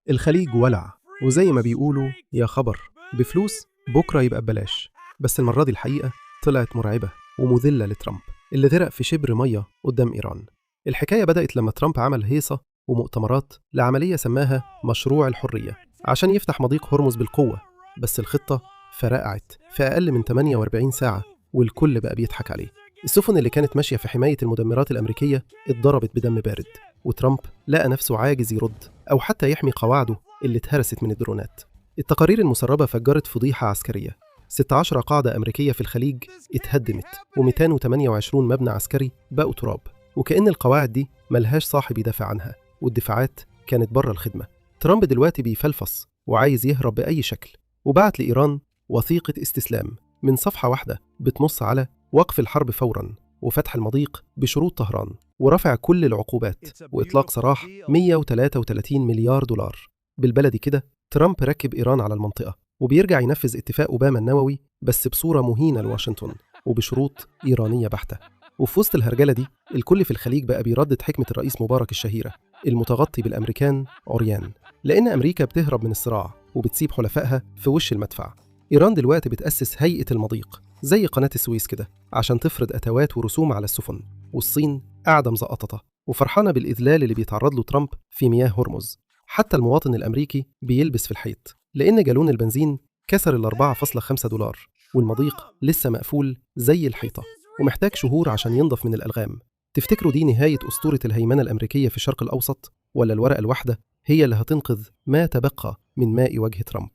الخليج ولع، وزي ما بيقولوا يا خبر بفلوس بكرة يبقى ببلاش. بس المرة دي الحقيقة طلعت مرعبة ومذلة لترامب اللي غرق في شبر مية قدام إيران. الحكاية بدأت لما ترامب عمل هيصة ومؤتمرات لعملية سماها مشروع الحرية عشان يفتح مضيق هرمز بالقوة. بس الخطة فرقعت في أقل من 48 ساعة، والكل بقى بيضحك عليه. السفن اللي كانت ماشية في حماية المدمرات الأمريكية اتضربت بدم بارد، وترامب لقى نفسه عاجز يرد أو حتى يحمي قواعده اللي اتهرست من الدرونات. التقارير المسربة فجرت فضيحة عسكرية. 16 قاعدة أمريكية في الخليج اتهدمت، و228 مبنى عسكري بقوا تراب، وكأن القواعد دي ملهاش صاحب يدافع عنها، والدفاعات كانت بره الخدمة. ترامب دلوقتي بيفلفص وعايز يهرب بأي شكل، وبعت لإيران وثيقة استسلام من صفحة واحدة بتنص على وقف الحرب فوراً وفتح المضيق بشروط طهران ورفع كل العقوبات وإطلاق سراح 133 مليار دولار. بالبلدي كده ترامب ركب إيران على المنطقة، وبيرجع ينفذ اتفاق أوباما النووي بس بصورة مهينة لواشنطن وبشروط إيرانية بحتة. وفي وسط الهرجلة دي الكل في الخليج بقى بيردد حكمة الرئيس مبارك الشهيرة: المتغطي بالأمريكان عريان. لأن أمريكا بتهرب من الصراع وبتسيب حلفائها في وش المدفع. إيران دلوقتي بتأسس هيئة المضيق زي قناة السويس كده عشان تفرض أتوات ورسوم على السفن، والصين قاعدة مزقططة وفرحانة بالإذلال اللي بيتعرض له ترامب في مياه هرمز. حتى المواطن الأمريكي بيلبس في الحيط، لأن جالون البنزين كسر $4.5، والمضيق لسه مقفول زي الحيطة ومحتاج شهور عشان ينضف من الألغام. تفتكروا دي نهاية أسطورة الهيمنة الأمريكية في الشرق الأوسط، ولا الورقة الواحدة هي اللي هتنقذ ما تبقى من ماء وجه ترامب؟